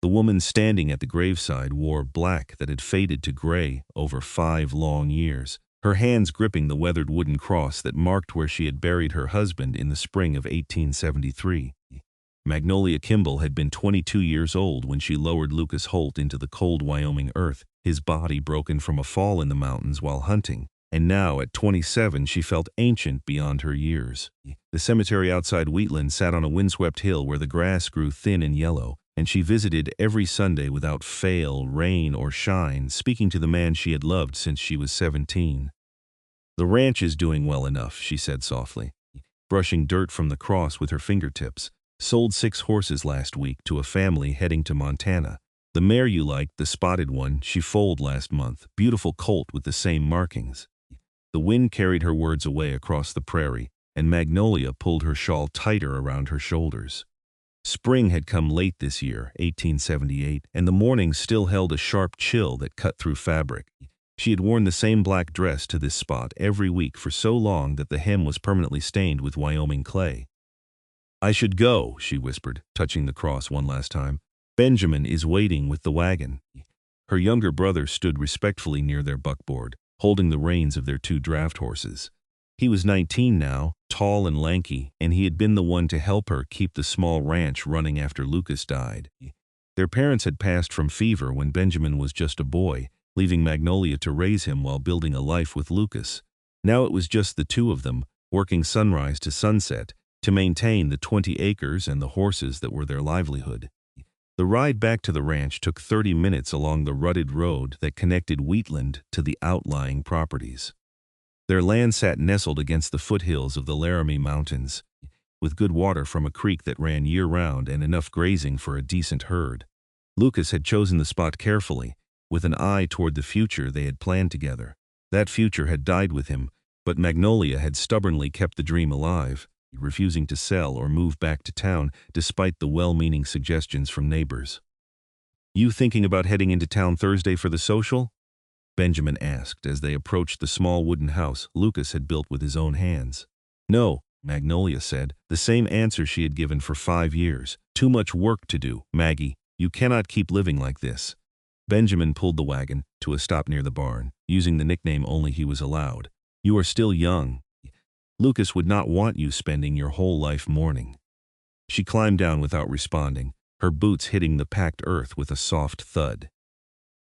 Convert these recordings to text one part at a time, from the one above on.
The woman standing at the graveside wore black that had faded to gray over 5 long years, her hands gripping the weathered wooden cross that marked where she had buried her husband in the spring of 1873. Magnolia Kimball had been 22 years old when she lowered Lucas Holt into the cold Wyoming earth, his body broken from a fall in the mountains while hunting. And now, at 27, she felt ancient beyond her years. The cemetery outside Wheatland sat on a windswept hill where the grass grew thin and yellow, and she visited every Sunday without fail, rain or shine, speaking to the man she had loved since she was 17. "The ranch is doing well enough," she said softly, brushing dirt from the cross with her fingertips. "Sold 6 horses last week to a family heading to Montana. The mare you liked, the spotted one, she foaled last month, beautiful colt with the same markings." The wind carried her words away across the prairie, and Magnolia pulled her shawl tighter around her shoulders. Spring had come late this year, 1878, and the mornings still held a sharp chill that cut through fabric. She had worn the same black dress to this spot every week for so long that the hem was permanently stained with Wyoming clay. "I should go," she whispered, touching the cross one last time. "Benjamin is waiting with the wagon." Her younger brother stood respectfully near their buckboard, holding the reins of their 2 draft horses. He was 19 now, tall and lanky, and he had been the one to help her keep the small ranch running after Lucas died. Their parents had passed from fever when Benjamin was just a boy, leaving Magnolia to raise him while building a life with Lucas. Now it was just the 2 of them, working sunrise to sunset, to maintain the 20 acres and the horses that were their livelihood. The ride back to the ranch took 30 minutes along the rutted road that connected Wheatland to the outlying properties. Their land sat nestled against the foothills of the Laramie Mountains, with good water from a creek that ran year-round and enough grazing for a decent herd. Lucas had chosen the spot carefully, with an eye toward the future they had planned together. That future had died with him, but Magnolia had stubbornly kept the dream alive, refusing to sell or move back to town despite the well-meaning suggestions from neighbors. "You thinking about heading into town Thursday for the social?" Benjamin asked as they approached the small wooden house Lucas had built with his own hands. "No," Magnolia said, the same answer she had given for 5 years. "Too much work to do, Maggie. You cannot keep living like this." Benjamin pulled the wagon to a stop near the barn, using the nickname only he was allowed. "You are still young. Lucas would not want you spending your whole life mourning." She climbed down without responding, her boots hitting the packed earth with a soft thud.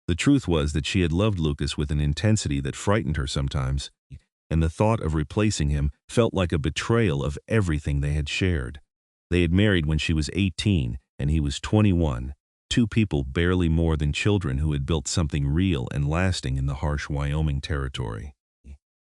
The truth was that she had loved Lucas with an intensity that frightened her sometimes, and the thought of replacing him felt like a betrayal of everything they had shared. They had married when she was 18 and he was 21, 2 people barely more than children who had built something real and lasting in the harsh Wyoming territory.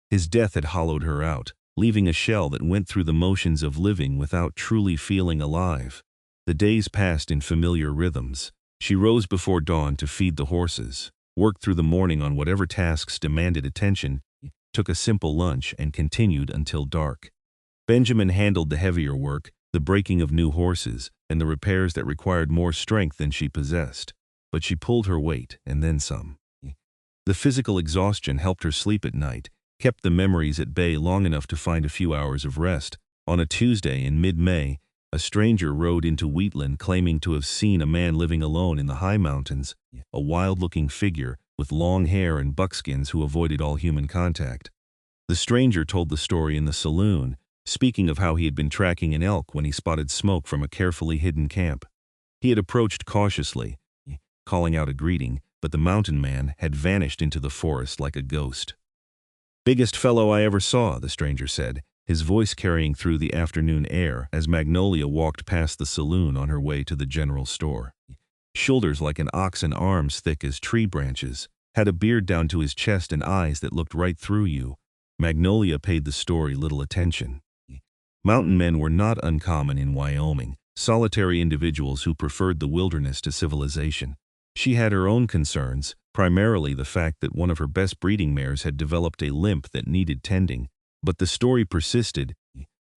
His death had hollowed her out, leaving a shell that went through the motions of living without truly feeling alive. The days passed in familiar rhythms. She rose before dawn to feed the horses, worked through the morning on whatever tasks demanded attention, took a simple lunch, and continued until dark. Benjamin handled the heavier work, the breaking of new horses, and the repairs that required more strength than she possessed. But she pulled her weight, and then some. The physical exhaustion helped her sleep at night, kept the memories at bay long enough to find a few hours of rest. On a Tuesday in mid-May, a stranger rode into Wheatland claiming to have seen a man living alone in the high mountains, a wild-looking figure with long hair and buckskins who avoided all human contact. The stranger told the story in the saloon, speaking of how he had been tracking an elk when he spotted smoke from a carefully hidden camp. He had approached cautiously, calling out a greeting, but the mountain man had vanished into the forest like a ghost. "Biggest fellow I ever saw," the stranger said, his voice carrying through the afternoon air as Magnolia walked past the saloon on her way to the general store. Shoulders like an ox and arms thick as tree branches, had a beard down to his chest and eyes that looked right through you. Magnolia paid the story little attention. Mountain men were not uncommon in Wyoming, solitary individuals who preferred the wilderness to civilization. She had her own concerns, primarily the fact that one of her best breeding mares had developed a limp that needed tending. But the story persisted,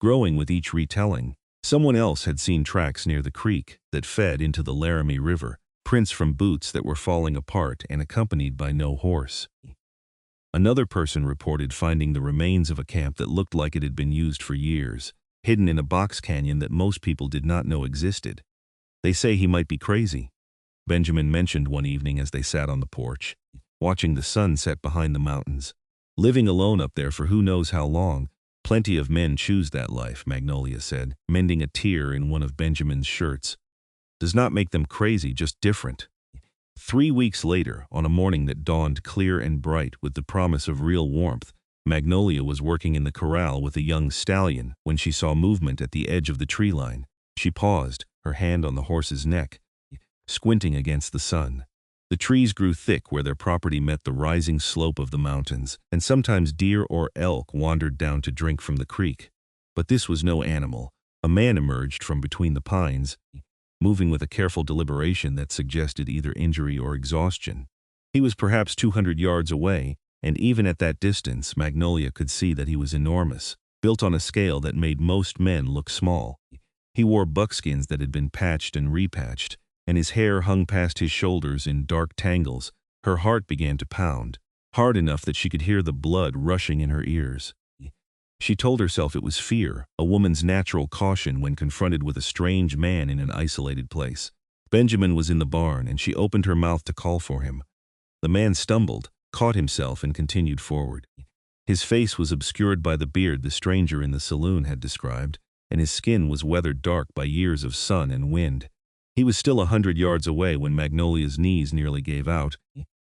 growing with each retelling. Someone else had seen tracks near the creek that fed into the Laramie River, prints from boots that were falling apart and accompanied by no horse. Another person reported finding the remains of a camp that looked like it had been used for years, hidden in a box canyon that most people did not know existed. "They say he might be crazy." Benjamin mentioned one evening as they sat on the porch, watching the sun set behind the mountains. Living alone up there for who knows how long. Plenty of men choose that life, Magnolia said, mending a tear in one of Benjamin's shirts. Does not make them crazy, just different. 3 weeks later, on a morning that dawned clear and bright with the promise of real warmth, Magnolia was working in the corral with a young stallion when she saw movement at the edge of the tree line. She paused, her hand on the horse's neck, squinting against the sun. The trees grew thick where their property met the rising slope of the mountains, and sometimes deer or elk wandered down to drink from the creek. But this was no animal. A man emerged from between the pines, moving with a careful deliberation that suggested either injury or exhaustion. He was perhaps 200 yards away, and even at that distance, Magnolia could see that he was enormous, built on a scale that made most men look small. He wore buckskins that had been patched and repatched, and his hair hung past his shoulders in dark tangles. Her heart began to pound, hard enough that she could hear the blood rushing in her ears. She told herself it was fear, a woman's natural caution when confronted with a strange man in an isolated place. Benjamin was in the barn, and she opened her mouth to call for him. The man stumbled, caught himself, and continued forward. His face was obscured by the beard the stranger in the saloon had described, and his skin was weathered dark by years of sun and wind. He was still 100 yards away when Magnolia's knees nearly gave out,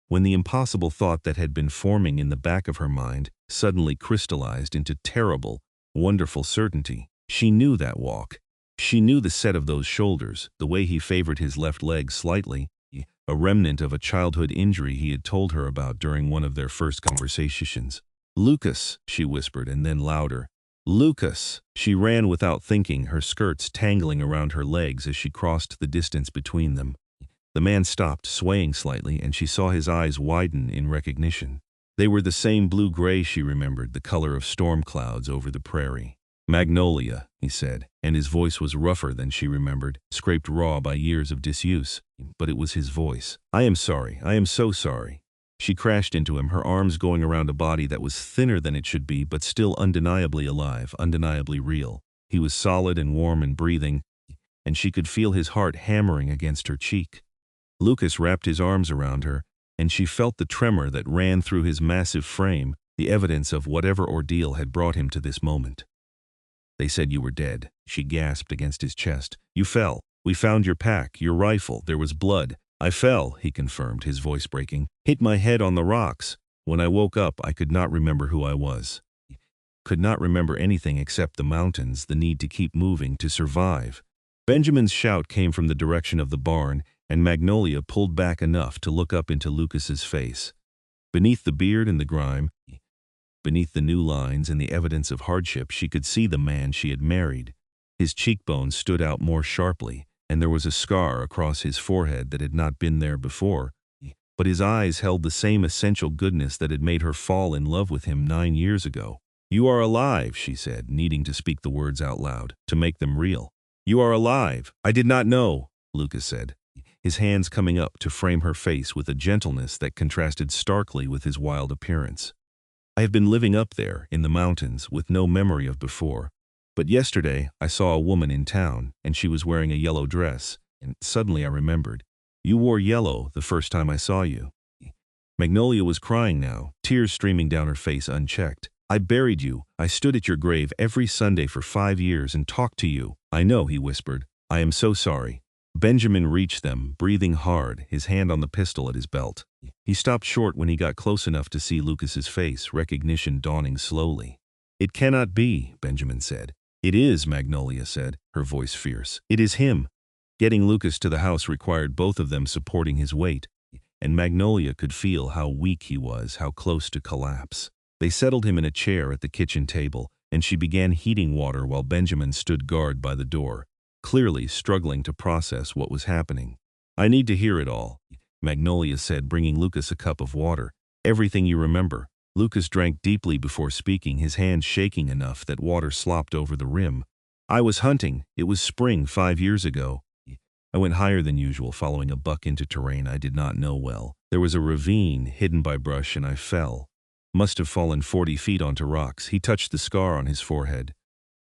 when the impossible thought that had been forming in the back of her mind suddenly crystallized into terrible, wonderful certainty. She knew that walk. She knew the set of those shoulders, the way he favored his left leg slightly, a remnant of a childhood injury he had told her about during one of their first conversations. "Lucas," she whispered, and then louder. "Lucas!" She ran without thinking, her skirts tangling around her legs as she crossed the distance between them. The man stopped, swaying slightly, and she saw his eyes widen in recognition. They were the same blue-gray she remembered, the color of storm clouds over the prairie. "Magnolia," he said, and his voice was rougher than she remembered, scraped raw by years of disuse. But it was his voice. "I am sorry. I am so sorry." She crashed into him, her arms going around a body that was thinner than it should be, but still undeniably alive, undeniably real. He was solid and warm and breathing, and she could feel his heart hammering against her cheek. Lucas wrapped his arms around her, and she felt the tremor that ran through his massive frame, the evidence of whatever ordeal had brought him to this moment. "They said you were dead," she gasped against his chest. "You fell. We found your pack, your rifle. There was blood." "I fell," he confirmed, his voice breaking. "Hit my head on the rocks. When I woke up, I could not remember who I was. Could not remember anything except the mountains, the need to keep moving, to survive." Benjamin's shout came from the direction of the barn, and Magnolia pulled back enough to look up into Lucas's face. Beneath the beard and the grime, beneath the new lines and the evidence of hardship, she could see the man she had married. His cheekbones stood out more sharply, and there was a scar across his forehead that had not been there before. But his eyes held the same essential goodness that had made her fall in love with him 9 years ago. "You are alive," she said, needing to speak the words out loud, to make them real. "You are alive." "I did not know," Lucas said, his hands coming up to frame her face with a gentleness that contrasted starkly with his wild appearance. "I have been living up there, in the mountains, with no memory of before. But yesterday I saw a woman in town, and she was wearing a yellow dress, and suddenly I remembered. You wore yellow the first time I saw you." Magnolia was crying now, tears streaming down her face unchecked. "I buried you. I stood at your grave every Sunday for 5 years and talked to you." "I know," he whispered. "I am so sorry." Benjamin reached them, breathing hard, his hand on the pistol at his belt. He stopped short when he got close enough to see Lucas's face, recognition dawning slowly. "It cannot be," Benjamin said. "It is," Magnolia said, her voice fierce. "It is him." Getting Lucas to the house required both of them supporting his weight, and Magnolia could feel how weak he was, how close to collapse. They settled him in a chair at the kitchen table, and she began heating water while Benjamin stood guard by the door, clearly struggling to process what was happening. "I need to hear it all," Magnolia said, bringing Lucas a cup of water. "Everything you remember." Lucas drank deeply before speaking, his hands shaking enough that water slopped over the rim. "I was hunting. It was spring 5 years ago. I went higher than usual, following a buck into terrain I did not know well. There was a ravine hidden by brush, and I fell. Must have fallen 40 feet onto rocks." He touched the scar on his forehead.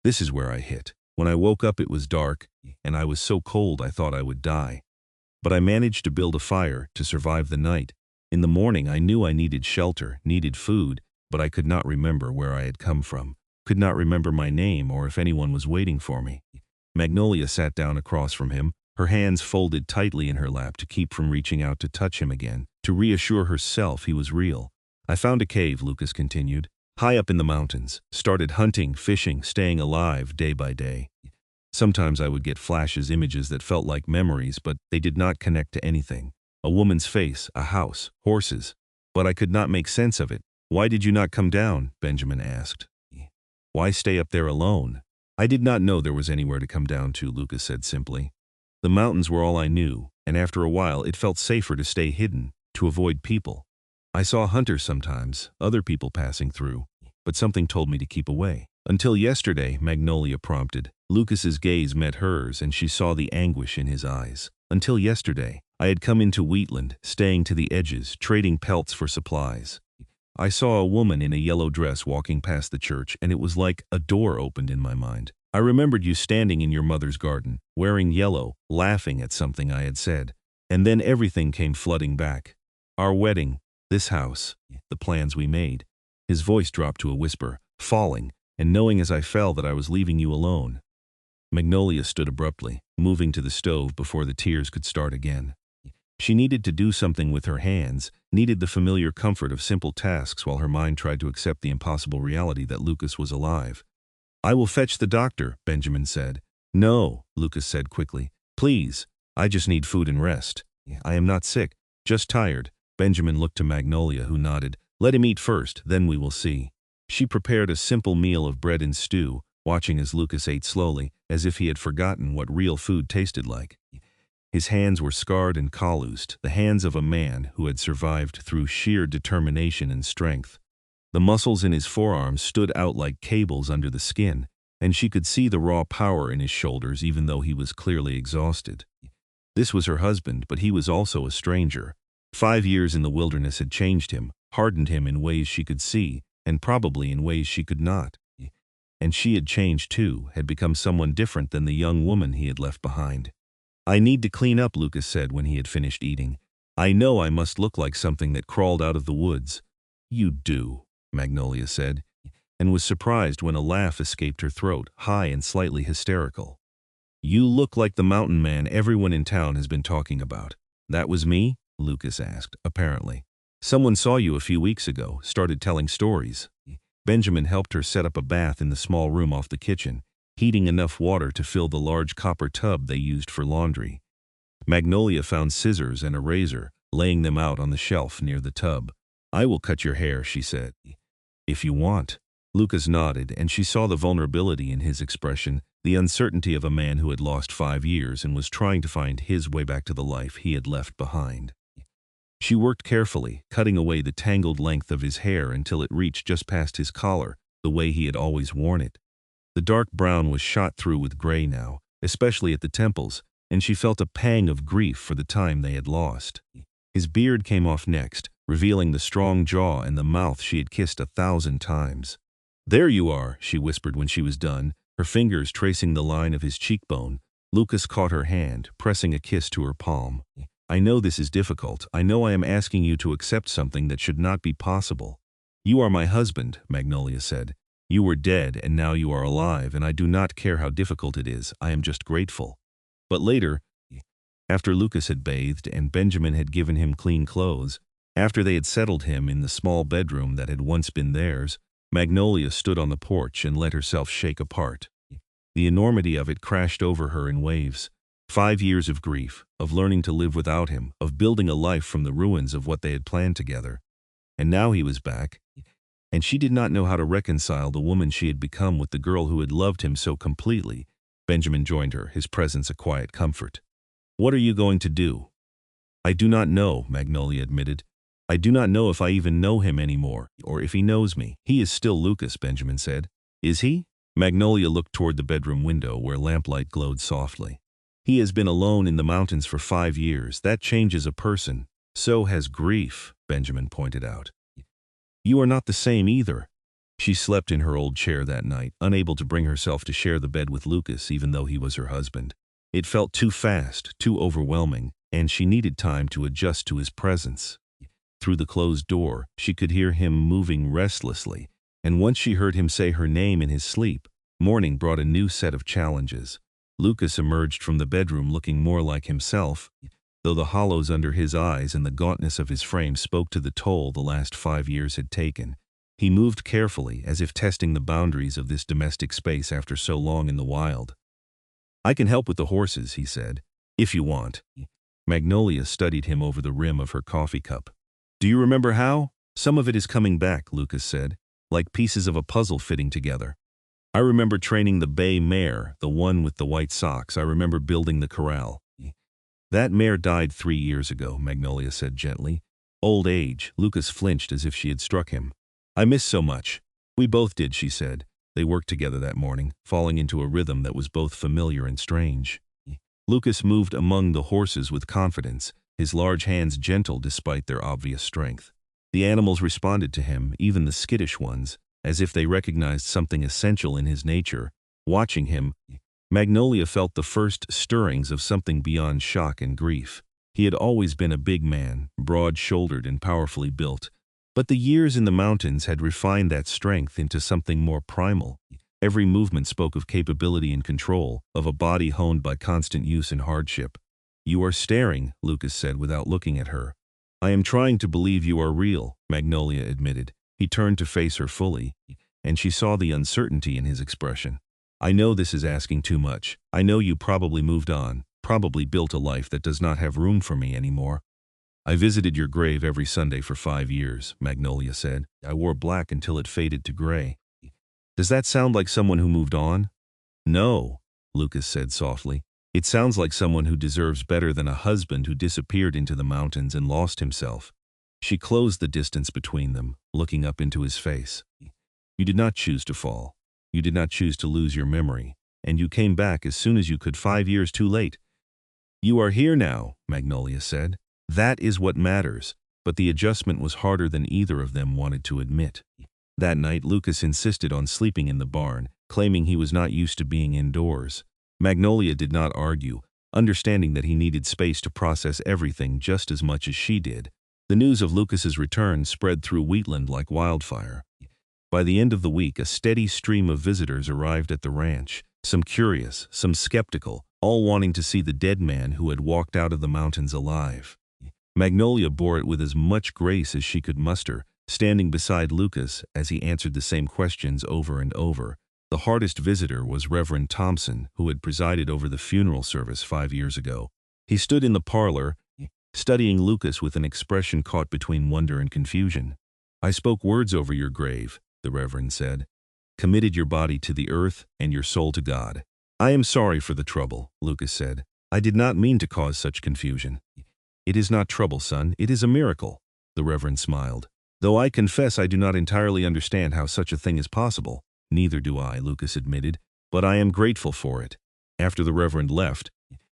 "This is where I hit. When I woke up it was dark, and I was so cold I thought I would die. But I managed to build a fire to survive the night. In the morning I knew I needed shelter, needed food, but I could not remember where I had come from, could not remember my name or if anyone was waiting for me. Magnolia sat down across from him, her hands folded tightly in her lap to keep from reaching out to touch him again, to reassure herself he was real. I found a cave, Lucas continued, high up in the mountains, started hunting, fishing, staying alive day by day. Sometimes I would get flashes, images that felt like memories, but they did not connect to anything. A woman's face, a house, horses. But I could not make sense of it. Why did you not come down? Benjamin asked. Why stay up there alone? I did not know there was anywhere to come down to, Lucas said simply. The mountains were all I knew, and after a while it felt safer to stay hidden, to avoid people. I saw hunters sometimes, other people passing through, but something told me to keep away. Until yesterday, Magnolia prompted. Lucas's gaze met hers, and she saw the anguish in his eyes. Until yesterday, I had come into Wheatland, staying to the edges, trading pelts for supplies. I saw a woman in a yellow dress walking past the church, and it was like a door opened in my mind. I remembered you standing in your mother's garden, wearing yellow, laughing at something I had said. And then everything came flooding back. Our wedding, this house, the plans we made. His voice dropped to a whisper, falling, and knowing as I fell that I was leaving you alone. Magnolia stood abruptly, moving to the stove before the tears could start again. She needed to do something with her hands, needed the familiar comfort of simple tasks while her mind tried to accept the impossible reality that Lucas was alive. I will fetch the doctor, Benjamin said. No, Lucas said quickly. Please, I just need food and rest. I am not sick, just tired. Benjamin looked to Magnolia, who nodded. Let him eat first, then we will see. She prepared a simple meal of bread and stew, watching as Lucas ate slowly, as if he had forgotten what real food tasted like. His hands were scarred and calloused, the hands of a man who had survived through sheer determination and strength. The muscles in his forearms stood out like cables under the skin, and she could see the raw power in his shoulders even though he was clearly exhausted. This was her husband, but he was also a stranger. 5 years in the wilderness had changed him, hardened him in ways she could see, and probably in ways she could not. And she had changed too, had become someone different than the young woman he had left behind. I need to clean up, Lucas said when he had finished eating. I know I must look like something that crawled out of the woods. You do, Magnolia said, and was surprised when a laugh escaped her throat, high and slightly hysterical. You look like the mountain man everyone in town has been talking about. That was me? Lucas asked, apparently. Someone saw you a few weeks ago, started telling stories. Benjamin helped her set up a bath in the small room off the kitchen, heating enough water to fill the large copper tub they used for laundry. Magnolia found scissors and a razor, laying them out on the shelf near the tub. I will cut your hair, she said. If you want. Lucas nodded, and she saw the vulnerability in his expression, the uncertainty of a man who had lost 5 years and was trying to find his way back to the life he had left behind. She worked carefully, cutting away the tangled length of his hair until it reached just past his collar, the way he had always worn it. The dark brown was shot through with gray now, especially at the temples, and she felt a pang of grief for the time they had lost. His beard came off next, revealing the strong jaw and the mouth she had kissed 1,000 times. There you are, she whispered when she was done, her fingers tracing the line of his cheekbone. Lucas caught her hand, pressing a kiss to her palm. I know this is difficult. I know I am asking you to accept something that should not be possible. You are my husband, Magnolia said. You were dead, and now you are alive, and I do not care how difficult it is. I am just grateful. But later, after Lucas had bathed and Benjamin had given him clean clothes, after they had settled him in the small bedroom that had once been theirs, Magnolia stood on the porch and let herself shake apart. The enormity of it crashed over her in waves. 5 years of grief, of learning to live without him, of building a life from the ruins of what they had planned together. And now he was back, and she did not know how to reconcile the woman she had become with the girl who had loved him so completely. Benjamin joined her, his presence a quiet comfort. What are you going to do? I do not know, Magnolia admitted. I do not know if I even know him anymore, or if he knows me. He is still Lucas, Benjamin said. Is he? Magnolia looked toward the bedroom window where lamplight glowed softly. He has been alone in the mountains for 5 years. That changes a person. So has grief, Benjamin pointed out. You are not the same either. She slept in her old chair that night, unable to bring herself to share the bed with Lucas even though he was her husband. It felt too fast, too overwhelming, and she needed time to adjust to his presence. Through the closed door, she could hear him moving restlessly, and once she heard him say her name in his sleep, morning brought a new set of challenges. Lucas emerged from the bedroom looking more like himself, though the hollows under his eyes and the gauntness of his frame spoke to the toll the last 5 years had taken. He moved carefully, as if testing the boundaries of this domestic space after so long in the wild. "I can help with the horses," he said, "if you want." Magnolia studied him over the rim of her coffee cup. "Do you remember how?" "Some of it is coming back," Lucas said, "like pieces of a puzzle fitting together. I remember training the bay mare, the one with the white socks. I remember building the corral." "That mare died 3 years ago," Magnolia said gently. "Old age." Lucas flinched as if she had struck him. "I miss so much." "We both did," she said. They worked together that morning, falling into a rhythm that was both familiar and strange. Lucas moved among the horses with confidence, his large hands gentle despite their obvious strength. The animals responded to him, even the skittish ones, as if they recognized something essential in his nature. Watching him, Magnolia felt the first stirrings of something beyond shock and grief. He had always been a big man, broad-shouldered and powerfully built, but the years in the mountains had refined that strength into something more primal. Every movement spoke of capability and control, of a body honed by constant use and hardship. "You are staring," Lucas said without looking at her. "I am trying to believe you are real," Magnolia admitted. He turned to face her fully, and she saw the uncertainty in his expression. "I know this is asking too much. I know you probably moved on, probably built a life that does not have room for me anymore." "I visited your grave every Sunday for 5 years," Magnolia said. "I wore black until it faded to gray." "Does that sound like someone who moved on?" "No," Lucas said softly. "It sounds like someone who deserves better than a husband who disappeared into the mountains and lost himself." She closed the distance between them, looking up into his face. "You did not choose to fall. You did not choose to lose your memory, and you came back as soon as you could, 5 years too late." "You are here now," Magnolia said. "That is what matters." But the adjustment was harder than either of them wanted to admit. That night, Lucas insisted on sleeping in the barn, claiming he was not used to being indoors. Magnolia did not argue, understanding that he needed space to process everything just as much as she did. The news of Lucas's return spread through Wheatland like wildfire. By the end of the week, a steady stream of visitors arrived at the ranch, some curious, some skeptical, all wanting to see the dead man who had walked out of the mountains alive. Magnolia bore it with as much grace as she could muster, standing beside Lucas as he answered the same questions over and over. The hardest visitor was Reverend Thompson, who had presided over the funeral service 5 years ago. He stood in the parlor, studying Lucas with an expression caught between wonder and confusion. "I spoke words over your grave," the Reverend said. "Committed your body to the earth and your soul to God." "I am sorry for the trouble," Lucas said. "I did not mean to cause such confusion." "It is not trouble, son. It is a miracle," the Reverend smiled. "Though I confess I do not entirely understand how such a thing is possible." "Neither do I," Lucas admitted, "but I am grateful for it." After the Reverend left,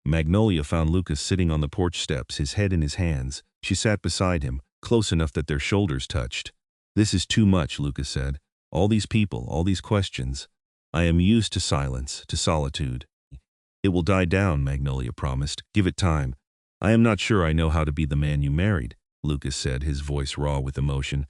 Magnolia found Lucas sitting on the porch steps, his head in his hands. She sat beside him, close enough that their shoulders touched. "This is too much," Lucas said. "All these people, all these questions. I am used to silence, to solitude." "It will die down," Magnolia promised. "Give it time." "I am not sure I know how to be the man you married," Lucas said, his voice raw with emotion.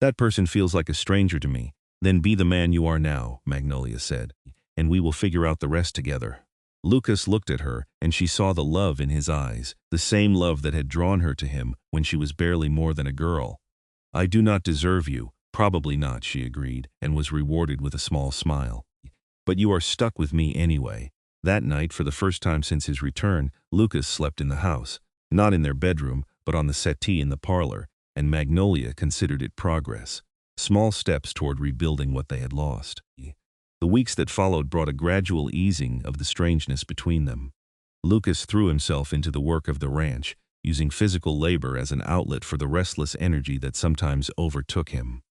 "That person feels like a stranger to me." "Then be the man you are now," Magnolia said, "and we will figure out the rest together." Lucas looked at her, and she saw the love in his eyes, the same love that had drawn her to him when she was barely more than a girl. "I do not deserve you." "Probably not," she agreed, and was rewarded with a small smile. "But you are stuck with me anyway." That night, for the first time since his return, Lucas slept in the house, not in their bedroom, but on the settee in the parlor, and Magnolia considered it progress. Small steps toward rebuilding what they had lost. The weeks that followed brought a gradual easing of the strangeness between them. Lucas threw himself into the work of the ranch, using physical labor as an outlet for the restless energy that sometimes overtook him.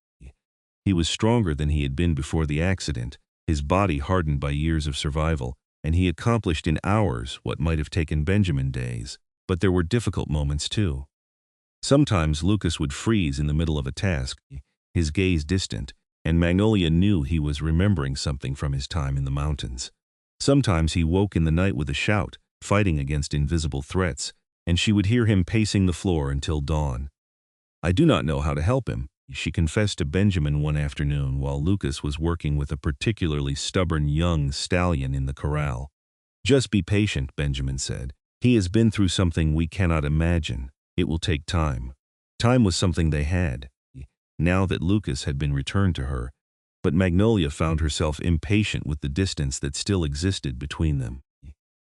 He was stronger than he had been before the accident, his body hardened by years of survival, and he accomplished in hours what might have taken Benjamin days. But there were difficult moments too. Sometimes Lucas would freeze in the middle of a task, his gaze distant, and Magnolia knew he was remembering something from his time in the mountains. Sometimes he woke in the night with a shout, fighting against invisible threats, and she would hear him pacing the floor until dawn. "I do not know how to help him," she confessed to Benjamin one afternoon while Lucas was working with a particularly stubborn young stallion in the corral. "Just be patient," Benjamin said. "He has been through something we cannot imagine. It will take time." Time was something they had, now that Lucas had been returned to her, but Magnolia found herself impatient with the distance that still existed between them.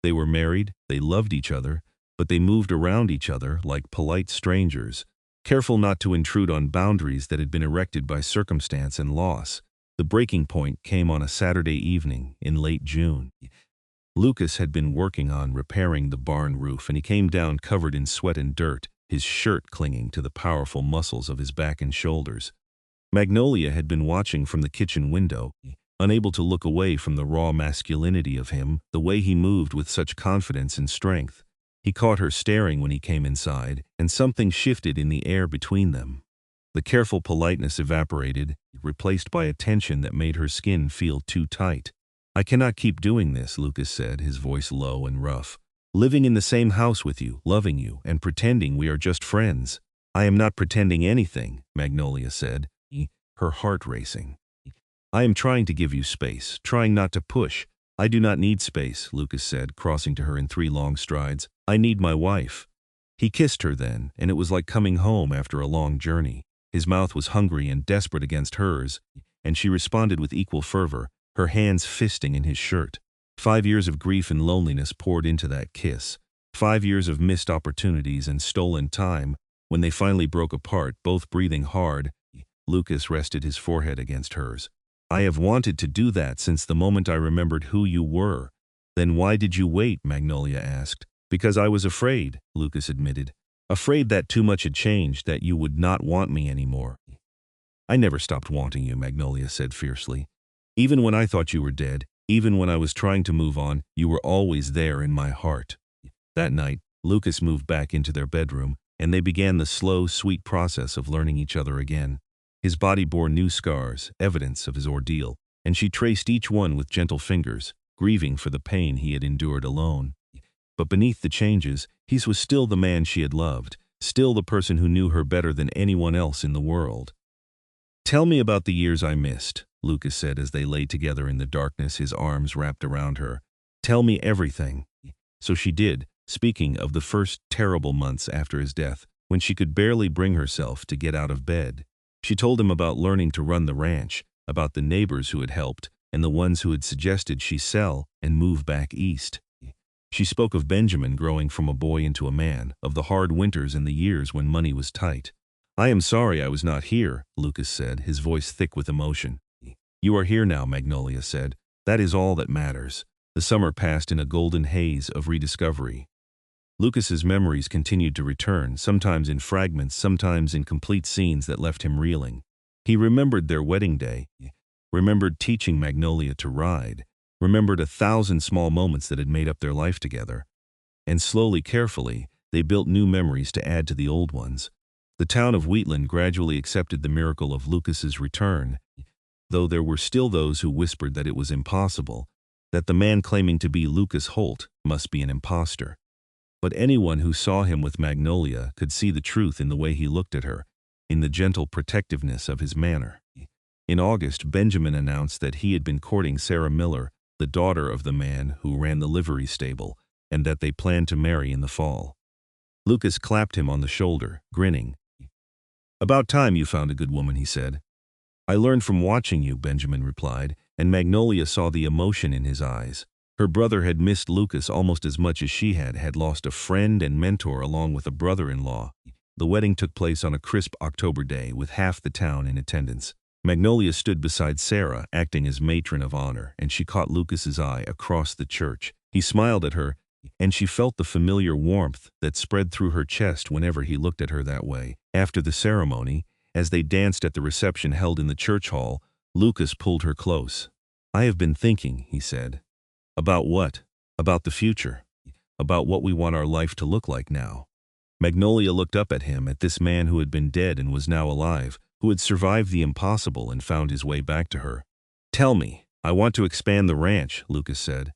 They were married, they loved each other, but they moved around each other like polite strangers, careful not to intrude on boundaries that had been erected by circumstance and loss. The breaking point came on a Saturday evening in late June. Lucas had been working on repairing the barn roof, and he came down covered in sweat and dirt, his shirt clinging to the powerful muscles of his back and shoulders. Magnolia had been watching from the kitchen window, unable to look away from the raw masculinity of him, the way he moved with such confidence and strength. He caught her staring when he came inside, and something shifted in the air between them. The careful politeness evaporated, replaced by a tension that made her skin feel too tight. "I cannot keep doing this," Lucas said, his voice low and rough. "Living in the same house with you, loving you, and pretending we are just friends." "I am not pretending anything," Magnolia said, her heart racing. "I am trying to give you space, trying not to push." "I do not need space," Lucas said, crossing to her in 3 long strides. "I need my wife." He kissed her then, and it was like coming home after a long journey. His mouth was hungry and desperate against hers, and she responded with equal fervor, her hands fisting in his shirt. 5 years of grief and loneliness poured into that kiss. 5 years of missed opportunities and stolen time. When they finally broke apart, both breathing hard, Lucas rested his forehead against hers. "I have wanted to do that since the moment I remembered who you were." "Then why did you wait?" Magnolia asked. "Because I was afraid," Lucas admitted. "Afraid that too much had changed, that you would not want me anymore." "I never stopped wanting you," Magnolia said fiercely. "Even when I thought you were dead, even when I was trying to move on, you were always there in my heart." That night, Lucas moved back into their bedroom, and they began the slow, sweet process of learning each other again. His body bore new scars, evidence of his ordeal, and she traced each one with gentle fingers, grieving for the pain he had endured alone. But beneath the changes, he was still the man she had loved, still the person who knew her better than anyone else in the world. "Tell me about the years I missed," Lucas said as they lay together in the darkness, his arms wrapped around her. "Tell me everything." So she did, speaking of the first terrible months after his death, when she could barely bring herself to get out of bed. She told him about learning to run the ranch, about the neighbors who had helped, and the ones who had suggested she sell and move back east. She spoke of Benjamin growing from a boy into a man, of the hard winters and the years when money was tight. "I am sorry I was not here," Lucas said, his voice thick with emotion. "You are here now," Magnolia said. "That is all that matters." The summer passed in a golden haze of rediscovery. Lucas's memories continued to return, sometimes in fragments, sometimes in complete scenes that left him reeling. He remembered their wedding day, remembered teaching Magnolia to ride, remembered 1,000 small moments that had made up their life together. And slowly, carefully, they built new memories to add to the old ones. The town of Wheatland gradually accepted the miracle of Lucas's return, though there were still those who whispered that it was impossible, that the man claiming to be Lucas Holt must be an imposter. But anyone who saw him with Magnolia could see the truth in the way he looked at her, in the gentle protectiveness of his manner. In August, Benjamin announced that he had been courting Sarah Miller, the daughter of the man who ran the livery stable, and that they planned to marry in the fall. Lucas clapped him on the shoulder, grinning. "About time you found a good woman," he said. "I learned from watching you," Benjamin replied, and Magnolia saw the emotion in his eyes. Her brother had missed Lucas almost as much as she had lost a friend and mentor along with a brother-in-law. The wedding took place on a crisp October day with half the town in attendance. Magnolia stood beside Sarah, acting as matron of honor, and she caught Lucas's eye across the church. He smiled at her, and she felt the familiar warmth that spread through her chest whenever he looked at her that way. After the ceremony, as they danced at the reception held in the church hall, Lucas pulled her close. "I have been thinking," he said. "About what?" "About the future. About what we want our life to look like now." Magnolia looked up at him, at this man who had been dead and was now alive, who had survived the impossible and found his way back to her. "Tell me." "I want to expand the ranch," Lucas said.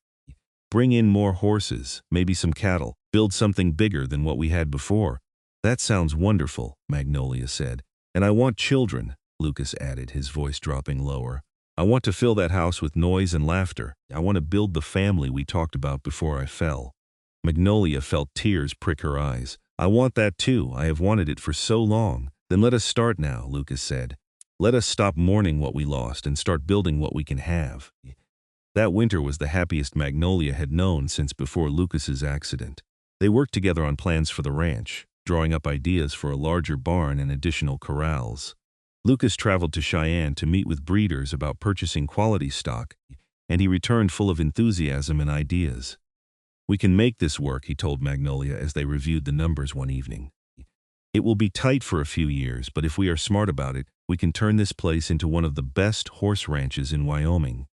"Bring in more horses, maybe some cattle." Build something bigger than what we had before. That sounds wonderful, Magnolia said. And I want children, Lucas added, his voice dropping lower. I want to fill that house with noise and laughter. I want to build the family we talked about before I fell. Magnolia felt tears prick her eyes. I want that too. I have wanted it for so long. Then let us start now, Lucas said. Let us stop mourning what we lost and start building what we can have. That winter was the happiest Magnolia had known since before Lucas's accident. They worked together on plans for the ranch, drawing up ideas for a larger barn and additional corrals. Lucas traveled to Cheyenne to meet with breeders about purchasing quality stock, and he returned full of enthusiasm and ideas. We can make this work, he told Magnolia as they reviewed the numbers one evening. It will be tight for a few years, but if we are smart about it, we can turn this place into one of the best horse ranches in Wyoming.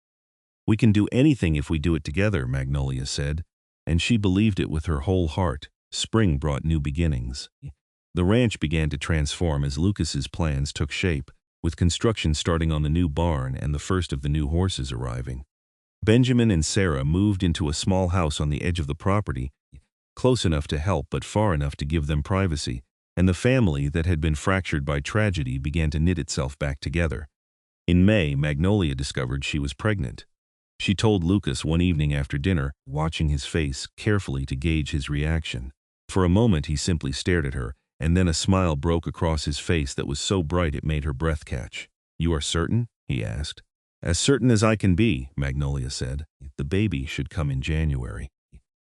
We can do anything if we do it together, Magnolia said, and she believed it with her whole heart. Spring brought new beginnings. The ranch began to transform as Lucas's plans took shape, with construction starting on the new barn and the first of the new horses arriving. Benjamin and Sarah moved into a small house on the edge of the property, close enough to help but far enough to give them privacy, and the family that had been fractured by tragedy began to knit itself back together. In May, Magnolia discovered she was pregnant. She told Lucas one evening after dinner, watching his face carefully to gauge his reaction. For a moment he simply stared at her, and then a smile broke across his face that was so bright it made her breath catch. "You are certain?" he asked. "As certain as I can be," Magnolia said. "The baby should come in January."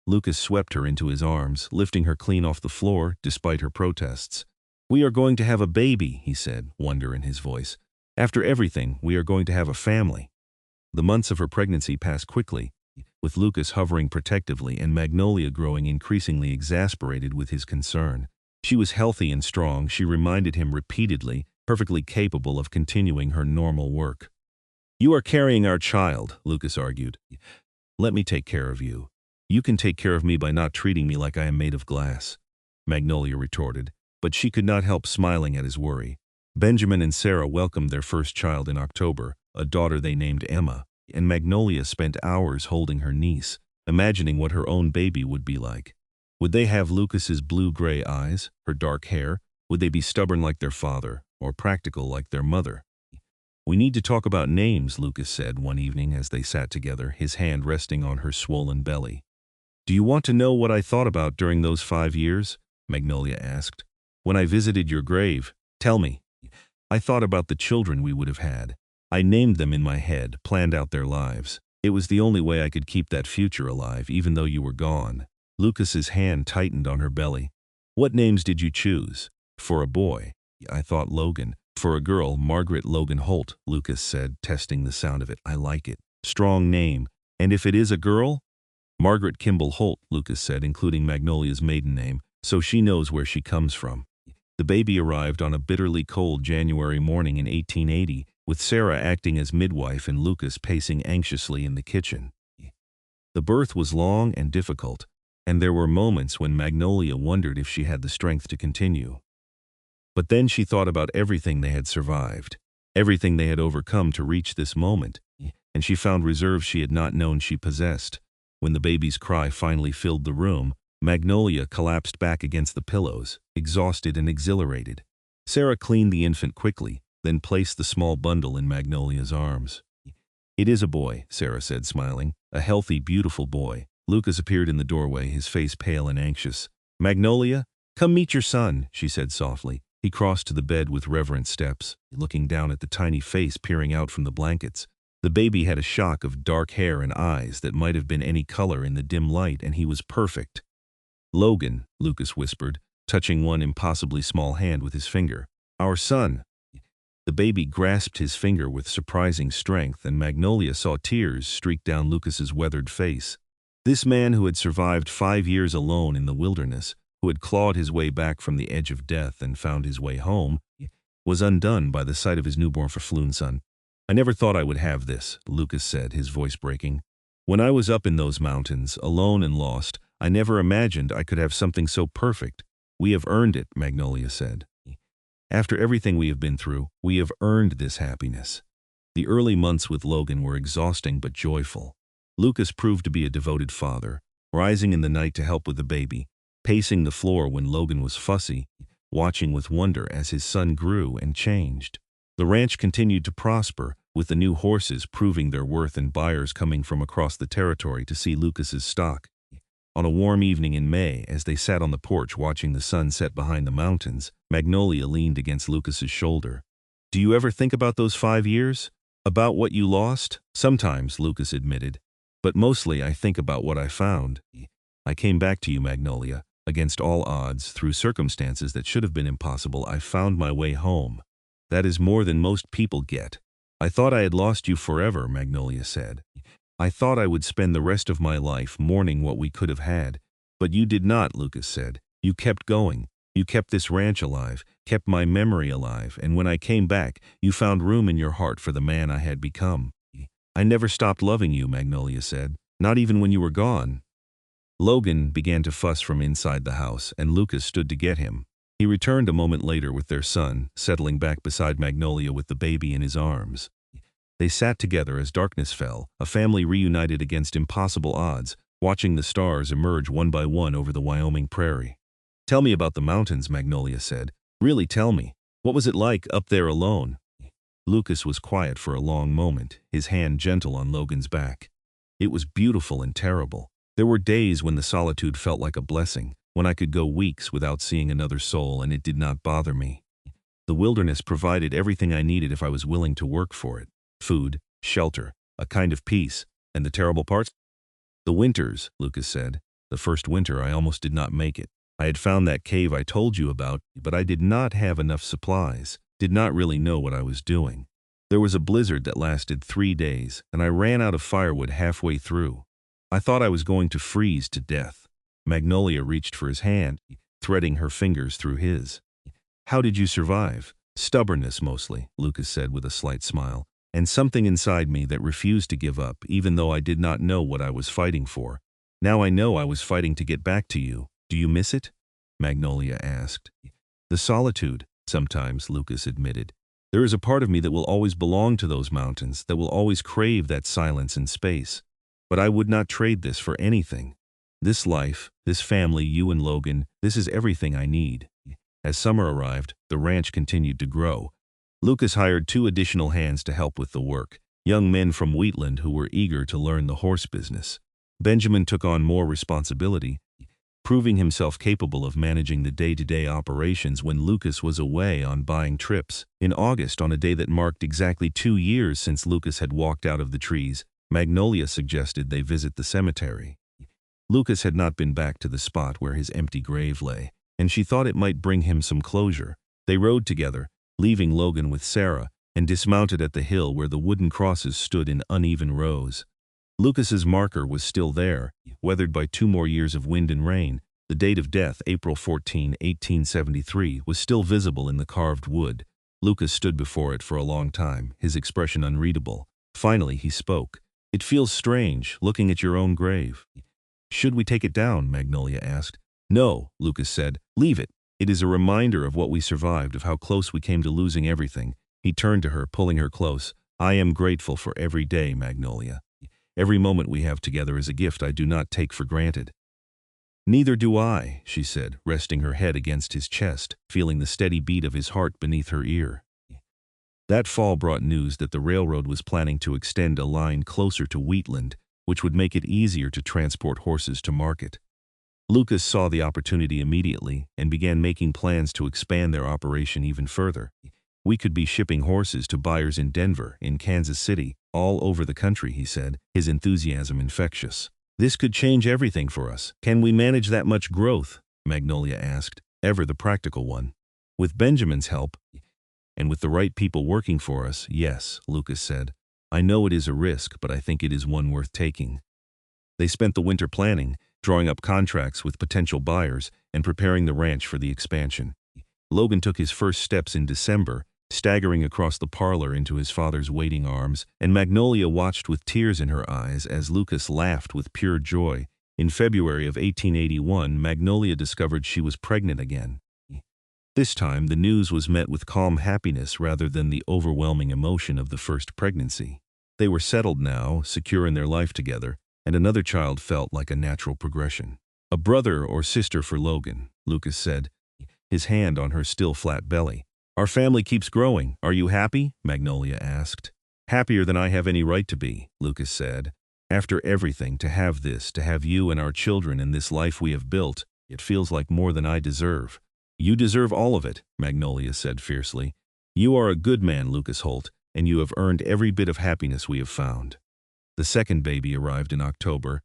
Lucas swept her into his arms, lifting her clean off the floor despite her protests. "We are going to have a baby," he said, wonder in his voice. "After everything, we are going to have a family." The months of her pregnancy passed quickly, with Lucas hovering protectively and Magnolia growing increasingly exasperated with his concern. She was healthy and strong, she reminded him repeatedly, perfectly capable of continuing her normal work. "You are carrying our child," Lucas argued. "Let me take care of you. You can take care of me by not treating me like I am made of glass," Magnolia retorted, but she could not help smiling at his worry. Benjamin and Sarah welcomed their first child in October, a daughter they named Emma, and Magnolia spent hours holding her niece, imagining what her own baby would be like. Would they have Lucas's blue-gray eyes, her dark hair? Would they be stubborn like their father, or practical like their mother? "We need to talk about names," Lucas said one evening as they sat together, his hand resting on her swollen belly. "Do you want to know what I thought about during those 5 years?" Magnolia asked. "When I visited your grave, tell me." "I thought about the children we would have had. I named them in my head, planned out their lives. It was the only way I could keep that future alive, even though you were gone." Lucas's hand tightened on her belly. "What names did you choose?" "For a boy, I thought Logan. For a girl, Margaret Logan Holt," Lucas said, testing the sound of it. "I like it. Strong name. And if it is a girl?" "Margaret Kimball Holt," Lucas said, including Magnolia's maiden name, "so she knows where she comes from." The baby arrived on a bitterly cold January morning in 1880, with Sarah acting as midwife and Lucas pacing anxiously in the kitchen. The birth was long and difficult, and there were moments when Magnolia wondered if she had the strength to continue. But then she thought about everything they had survived, everything they had overcome to reach this moment, and she found reserve she had not known she possessed. When the baby's cry finally filled the room, Magnolia collapsed back against the pillows, exhausted and exhilarated. Sarah cleaned the infant quickly, then placed the small bundle in Magnolia's arms. "It is a boy," Sarah said, smiling. "A healthy, beautiful boy." Lucas appeared in the doorway, his face pale and anxious. "Magnolia, come meet your son," she said softly. He crossed to the bed with reverent steps, looking down at the tiny face peering out from the blankets. The baby had a shock of dark hair and eyes that might have been any color in the dim light, and he was perfect. "Logan," Lucas whispered, touching one impossibly small hand with his finger. "Our son." The baby grasped his finger with surprising strength, and Magnolia saw tears streak down Lucas's weathered face. This man who had survived 5 years alone in the wilderness, who had clawed his way back from the edge of death and found his way home, was undone by the sight of his newborn Fafloon son. "I never thought I would have this," Lucas said, his voice breaking. "When I was up in those mountains, alone and lost, I never imagined I could have something so perfect." "We have earned it," Magnolia said. "After everything we have been through, we have earned this happiness." The early months with Logan were exhausting but joyful. Lucas proved to be a devoted father, rising in the night to help with the baby, pacing the floor when Logan was fussy, watching with wonder as his son grew and changed. The ranch continued to prosper, with the new horses proving their worth and buyers coming from across the territory to see Lucas's stock. On a warm evening in May, as they sat on the porch watching the sun set behind the mountains, Magnolia leaned against Lucas's shoulder. "Do you ever think about those 5 years? About what you lost?" "Sometimes," Lucas admitted. "But mostly I think about what I found. I came back to you, Magnolia. Against all odds, through circumstances that should have been impossible, I found my way home. That is more than most people get." "I thought I had lost you forever," Magnolia said. "I thought I would spend the rest of my life mourning what we could have had. But you did not," Lucas said. "You kept going. You kept this ranch alive, kept my memory alive, and when I came back, you found room in your heart for the man I had become." "I never stopped loving you," Magnolia said. "Not even when you were gone." Logan began to fuss from inside the house, and Lucas stood to get him. He returned a moment later with their son, settling back beside Magnolia with the baby in his arms. They sat together as darkness fell, a family reunited against impossible odds, watching the stars emerge one by one over the Wyoming prairie. "Tell me about the mountains," Magnolia said. "Really tell me. What was it like up there alone?" Lucas was quiet for a long moment, his hand gentle on Logan's back. "It was beautiful and terrible. There were days when the solitude felt like a blessing, when I could go weeks without seeing another soul and it did not bother me. The wilderness provided everything I needed if I was willing to work for it. Food, shelter, a kind of peace, and the terrible parts? The winters," Lucas said. "The first winter I almost did not make it. I had found that cave I told you about, but I did not have enough supplies, did not really know what I was doing. There was a blizzard that lasted 3 days, and I ran out of firewood halfway through. I thought I was going to freeze to death." Magnolia reached for his hand, threading her fingers through his. "How did you survive?" "Stubbornness mostly," Lucas said with a slight smile, "and something inside me that refused to give up, even though I did not know what I was fighting for. Now I know I was fighting to get back to you. Do you miss it?" Magnolia asked. "The solitude, sometimes," Lucas admitted. "There is a part of me that will always belong to those mountains, that will always crave that silence and space. But I would not trade this for anything. This life, this family, you and Logan, this is everything I need." As summer arrived, the ranch continued to grow. Lucas hired 2 additional hands to help with the work, young men from Wheatland who were eager to learn the horse business. Benjamin took on more responsibility, proving himself capable of managing the day-to-day operations when Lucas was away on buying trips. In August, on a day that marked exactly 2 years since Lucas had walked out of the trees, Magnolia suggested they visit the cemetery. Lucas had not been back to the spot where his empty grave lay, and she thought it might bring him some closure. They rode together, leaving Logan with Sarah, and dismounted at the hill where the wooden crosses stood in uneven rows. Lucas's marker was still there, weathered by 2 more years of wind and rain. The date of death, April 14, 1873, was still visible in the carved wood. Lucas stood before it for a long time, his expression unreadable. Finally, he spoke. "It feels strange, looking at your own grave." "Should we take it down?" Magnolia asked. "No," Lucas said. "Leave it. It is a reminder of what we survived, of how close we came to losing everything." He turned to her, pulling her close. "I am grateful for every day, Magnolia. Every moment we have together is a gift I do not take for granted." "Neither do I," she said, resting her head against his chest, feeling the steady beat of his heart beneath her ear. That fall brought news that the railroad was planning to extend a line closer to Wheatland, which would make it easier to transport horses to market. Lucas saw the opportunity immediately and began making plans to expand their operation even further. "We could be shipping horses to buyers in Denver, in Kansas City, all over the country," he said, his enthusiasm infectious. "This could change everything for us." "Can we manage that much growth?" Magnolia asked, ever the practical one. "With Benjamin's help, and with the right people working for us, yes," Lucas said. "I know it is a risk, but I think it is one worth taking." They spent the winter planning, drawing up contracts with potential buyers, and preparing the ranch for the expansion. Logan took his first steps in December, staggering across the parlor into his father's waiting arms, and Magnolia watched with tears in her eyes as Lucas laughed with pure joy. In February of 1881, Magnolia discovered she was pregnant again. This time, the news was met with calm happiness rather than the overwhelming emotion of the first pregnancy. They were settled now, secure in their life together, and another child felt like a natural progression. A brother or sister for Logan, Lucas said, his hand on her still flat belly. Our family keeps growing. Are you happy? Magnolia asked. Happier than I have any right to be, Lucas said. After everything, to have this, to have you and our children and this life we have built, it feels like more than I deserve. You deserve all of it, Magnolia said fiercely. You are a good man, Lucas Holt, and you have earned every bit of happiness we have found. The second baby arrived in October,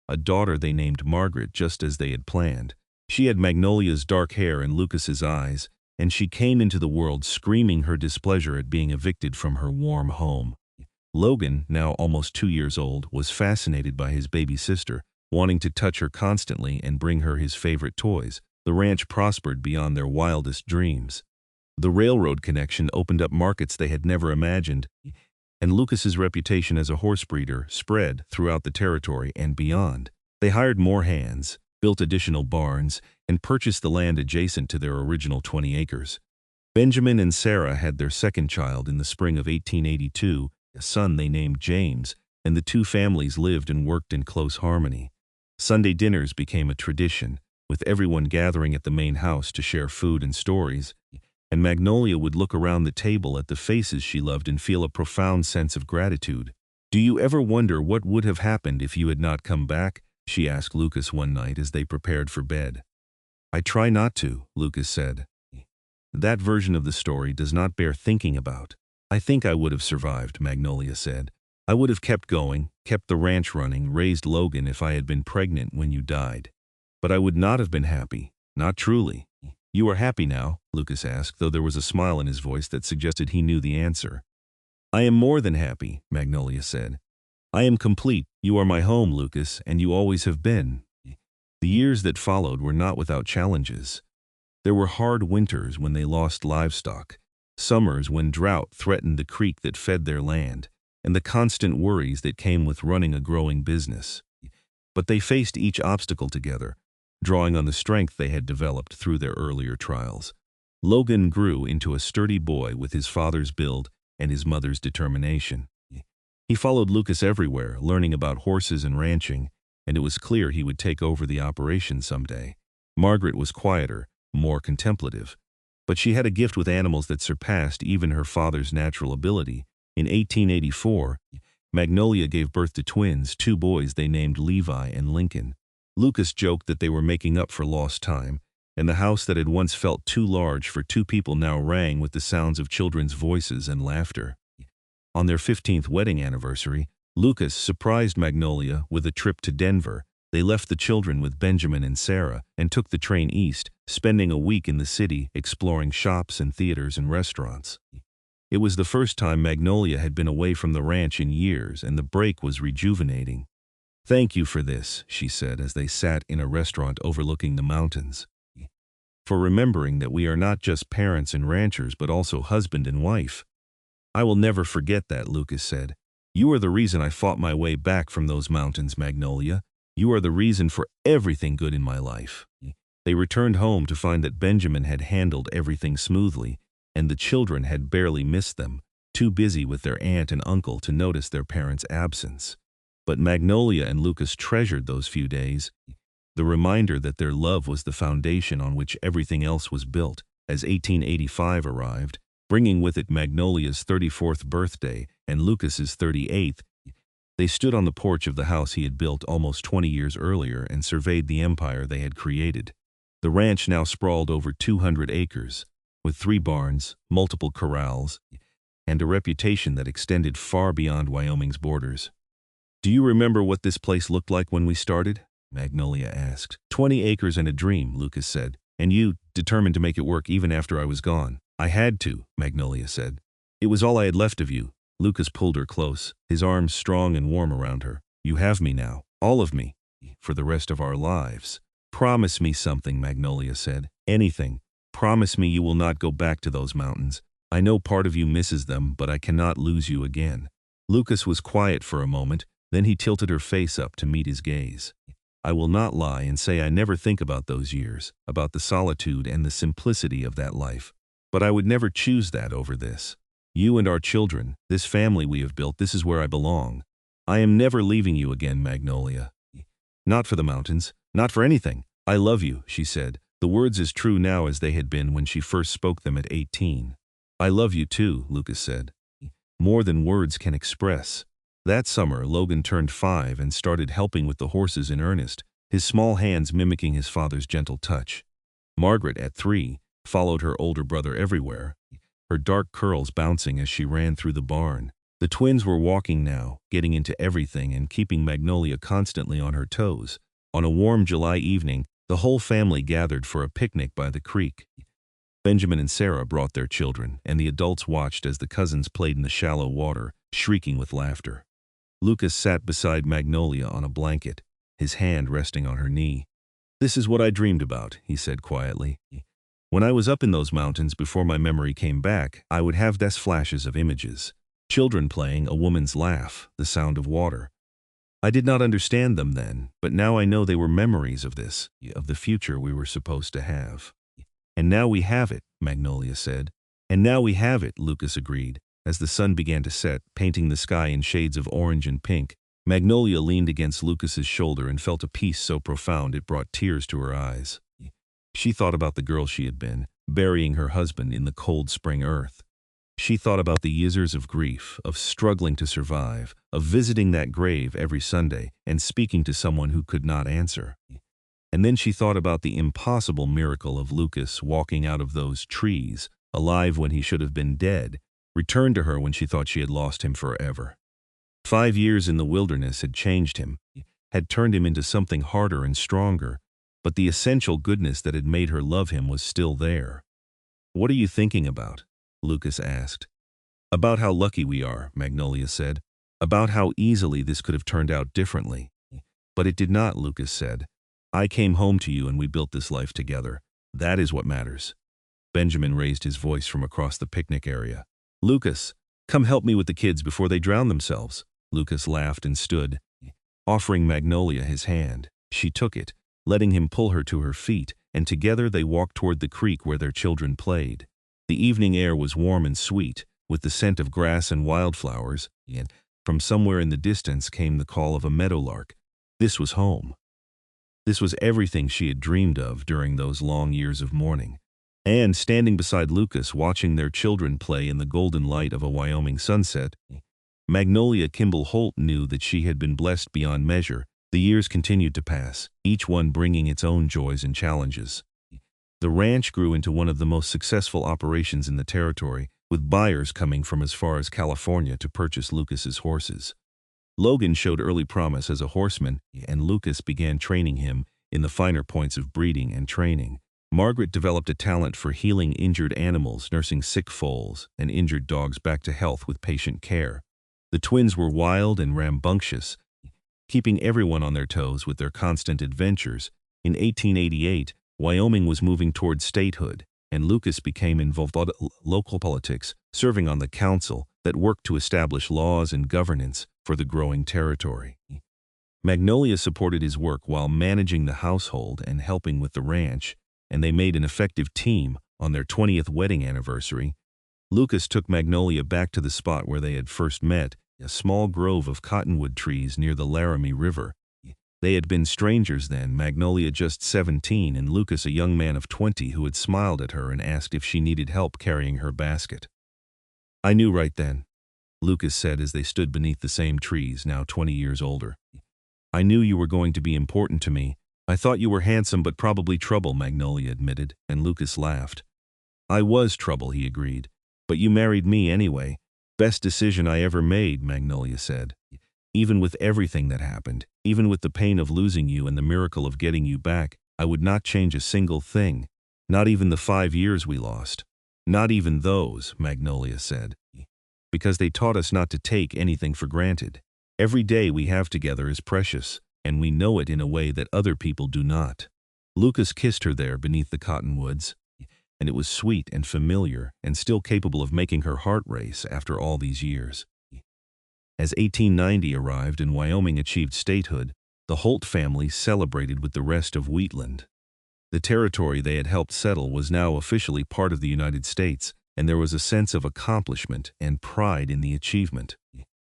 a daughter they named Margaret just as they had planned. She had Magnolia's dark hair and Lucas's eyes, and she came into the world screaming her displeasure at being evicted from her warm home. Logan, now almost 2 years old, was fascinated by his baby sister, wanting to touch her constantly and bring her his favorite toys. The ranch prospered beyond their wildest dreams. The railroad connection opened up markets they had never imagined, and Lucas's reputation as a horse breeder spread throughout the territory and beyond. They hired more hands, built additional barns, and purchased the land adjacent to their original 20 acres. Benjamin and Sarah had their second child in the spring of 1882, a son they named James, and the two families lived and worked in close harmony. Sunday dinners became a tradition, with everyone gathering at the main house to share food and stories, and Magnolia would look around the table at the faces she loved and feel a profound sense of gratitude. Do you ever wonder what would have happened if you had not come back? She asked Lucas one night as they prepared for bed. I try not to, Lucas said. That version of the story does not bear thinking about. I think I would have survived, Magnolia said. I would have kept going, kept the ranch running, raised Logan if I had been pregnant when you died. But I would not have been happy, not truly. You are happy now? Lucas asked, though there was a smile in his voice that suggested he knew the answer. I am more than happy, Magnolia said. I am complete. You are my home, Lucas, and you always have been. The years that followed were not without challenges. There were hard winters when they lost livestock, summers when drought threatened the creek that fed their land, and the constant worries that came with running a growing business. But they faced each obstacle together, drawing on the strength they had developed through their earlier trials. Logan grew into a sturdy boy with his father's build and his mother's determination. He followed Lucas everywhere, learning about horses and ranching, and it was clear he would take over the operation someday. Margaret was quieter, more contemplative, but she had a gift with animals that surpassed even her father's natural ability. In 1884, Magnolia gave birth to twins, 2 boys they named Levi and Lincoln. Lucas joked that they were making up for lost time, and the house that had once felt too large for 2 people now rang with the sounds of children's voices and laughter. On their 15th wedding anniversary, Lucas surprised Magnolia with a trip to Denver. They left the children with Benjamin and Sarah and took the train east, spending a week in the city exploring shops and theaters and restaurants. It was the first time Magnolia had been away from the ranch in years, and the break was rejuvenating. Thank you for this, she said as they sat in a restaurant overlooking the mountains. For remembering that we are not just parents and ranchers but also husband and wife. I will never forget that, Lucas said. You are the reason I fought my way back from those mountains, Magnolia. You are the reason for everything good in my life. They returned home to find that Benjamin had handled everything smoothly, and the children had barely missed them, too busy with their aunt and uncle to notice their parents' absence. But Magnolia and Lucas treasured those few days, the reminder that their love was the foundation on which everything else was built. As 1885 arrived, bringing with it Magnolia's 34th birthday and Lucas's 38th, they stood on the porch of the house he had built almost 20 years earlier and surveyed the empire they had created. The ranch now sprawled over 200 acres, with 3 barns, multiple corrals, and a reputation that extended far beyond Wyoming's borders. Do you remember what this place looked like when we started? Magnolia asked. 20 acres and a dream, Lucas said, and you, determined to make it work even after I was gone. I had to, Magnolia said. It was all I had left of you. Lucas pulled her close, his arms strong and warm around her. You have me now, all of me, for the rest of our lives. Promise me something, Magnolia said. Anything. Promise me you will not go back to those mountains. I know part of you misses them, but I cannot lose you again. Lucas was quiet for a moment, then he tilted her face up to meet his gaze. I will not lie and say I never think about those years, about the solitude and the simplicity of that life. But I would never choose that over this. You and our children, this family we have built, this is where I belong. I am never leaving you again, Magnolia. Not for the mountains, Not for anything. I love you, she said, the words as true now as they had been when she first spoke them at 18. I love you too, Lucas said. More than words can express. That summer, Logan turned 5 and started helping with the horses in earnest, his small hands mimicking his father's gentle touch. Margaret, at 3, followed her older brother everywhere, her dark curls bouncing as she ran through the barn. The twins were walking now, getting into everything and keeping Magnolia constantly on her toes. On a warm July evening, the whole family gathered for a picnic by the creek. Benjamin and Sarah brought their children, and the adults watched as the cousins played in the shallow water, shrieking with laughter. Lucas sat beside Magnolia on a blanket, his hand resting on her knee. This is what I dreamed about, he said quietly. When I was up in those mountains before my memory came back, I would have these flashes of images. Children playing, a woman's laugh, the sound of water. I did not understand them then, but now I know they were memories of this, of the future we were supposed to have. And now we have it, Magnolia said. And now we have it, Lucas agreed. As the sun began to set, painting the sky in shades of orange and pink, Magnolia leaned against Lucas's shoulder and felt a peace so profound it brought tears to her eyes. She thought about the girl she had been, burying her husband in the cold spring earth. She thought about the years of grief, of struggling to survive, of visiting that grave every Sunday and speaking to someone who could not answer. And then she thought about the impossible miracle of Lucas walking out of those trees, alive when he should have been dead, returned to her when she thought she had lost him forever. 5 years in the wilderness had changed him, had turned him into something harder and stronger, but the essential goodness that had made her love him was still there. What are you thinking about? Lucas asked. About how lucky we are, Magnolia said. About how easily this could have turned out differently. But it did not, Lucas said. I came home to you and we built this life together. That is what matters. Benjamin raised his voice from across the picnic area. Lucas, come help me with the kids before they drown themselves. Lucas laughed and stood, offering Magnolia his hand. She took it, letting him pull her to her feet, and together they walked toward the creek where their children played. The evening air was warm and sweet, with the scent of grass and wildflowers, and from somewhere in the distance came the call of a meadowlark. This was home. This was everything she had dreamed of during those long years of mourning. And standing beside Lucas, watching their children play in the golden light of a Wyoming sunset, Magnolia Kimball Holt knew that she had been blessed beyond measure. The years continued to pass, each one bringing its own joys and challenges. The ranch grew into one of the most successful operations in the territory, with buyers coming from as far as California to purchase Lucas's horses. Logan showed early promise as a horseman, and Lucas began training him in the finer points of breeding and training. Margaret developed a talent for healing injured animals, nursing sick foals and injured dogs back to health with patient care. The twins were wild and rambunctious, keeping everyone on their toes with their constant adventures. In 1888, Wyoming was moving toward statehood, and Lucas became involved in local politics, serving on the council that worked to establish laws and governance for the growing territory. Magnolia supported his work while managing the household and helping with the ranch, and they made an effective team. On their 20th wedding anniversary, Lucas took Magnolia back to the spot where they had first met, a small grove of cottonwood trees near the Laramie River. They had been strangers then, Magnolia just 17 and Lucas a young man of 20 who had smiled at her and asked if she needed help carrying her basket. I knew right then, Lucas said as they stood beneath the same trees, now 20 years older. I knew you were going to be important to me. I thought you were handsome but probably trouble, Magnolia admitted, and Lucas laughed. I was trouble, he agreed. But you married me anyway. Best decision I ever made, Magnolia said. Even with everything that happened, even with the pain of losing you and the miracle of getting you back, I would not change a single thing. Not even the 5 years we lost. Not even those, Magnolia said. Because they taught us not to take anything for granted. Every day we have together is precious, and we know it in a way that other people do not. Lucas kissed her there beneath the cottonwoods, and it was sweet and familiar and still capable of making her heart race after all these years. As 1890 arrived and Wyoming achieved statehood, the Holt family celebrated with the rest of Wheatland. The territory they had helped settle was now officially part of the United States, and there was a sense of accomplishment and pride in the achievement.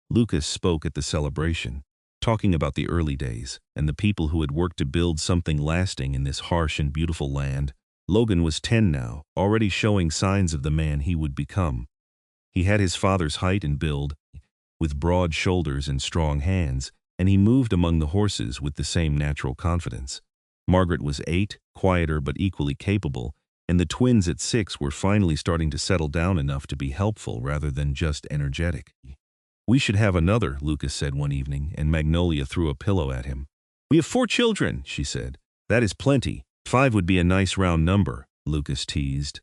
Lucas spoke at the celebration, talking about the early days and the people who had worked to build something lasting in this harsh and beautiful land. Logan was 10 now, already showing signs of the man he would become. He had his father's height and build, with broad shoulders and strong hands, and he moved among the horses with the same natural confidence. Margaret was 8, quieter but equally capable, and the twins at 6 were finally starting to settle down enough to be helpful rather than just energetic. "We should have another," Lucas said one evening, and Magnolia threw a pillow at him. "We have 4 children," she said. "That is plenty. 5 would be a nice round number," Lucas teased.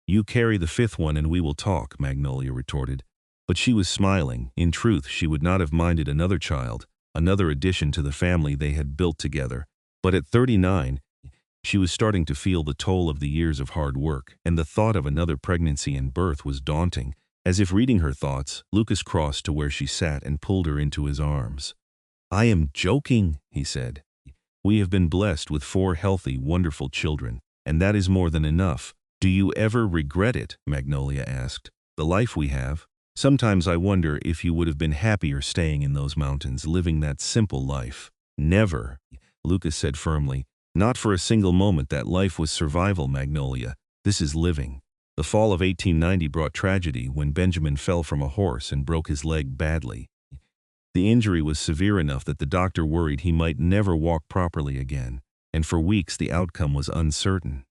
"You carry the 5th one and we will talk," Magnolia retorted. But she was smiling. In truth, she would not have minded another child, another addition to the family they had built together. But at 39, she was starting to feel the toll of the years of hard work, and the thought of another pregnancy and birth was daunting. As if reading her thoughts, Lucas crossed to where she sat and pulled her into his arms. "I am joking," he said. "We have been blessed with 4 healthy, wonderful children, and that is more than enough." "Do you ever regret it?" Magnolia asked. "The life we have? Sometimes I wonder if you would have been happier staying in those mountains, living that simple life." "Never," Lucas said firmly. "Not for a single moment. That life was survival, Magnolia. This is living." The fall of 1890 brought tragedy when Benjamin fell from a horse and broke his leg badly. The injury was severe enough that the doctor worried he might never walk properly again, and for weeks the outcome was uncertain.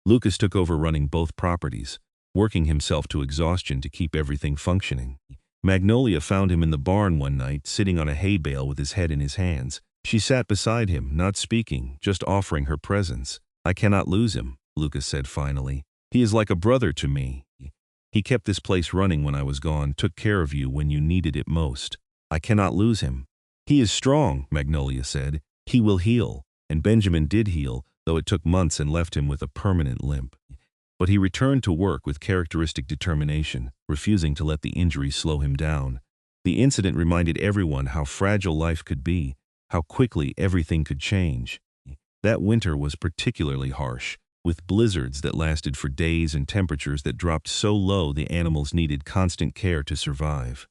Lucas took over running both properties, working himself to exhaustion to keep everything functioning. Magnolia found him in the barn one night, sitting on a hay bale with his head in his hands. She sat beside him, not speaking, just offering her presence. "I cannot lose him," Lucas said finally. "He is like a brother to me. He kept this place running when I was gone, took care of you when you needed it most. I cannot lose him." "He is strong," Magnolia said. "He will heal." And Benjamin did heal, though it took months and left him with a permanent limp. But he returned to work with characteristic determination, refusing to let the injury slow him down. The incident reminded everyone how fragile life could be, how quickly everything could change. That winter was particularly harsh, with blizzards that lasted for days and temperatures that dropped so low the animals needed constant care to survive.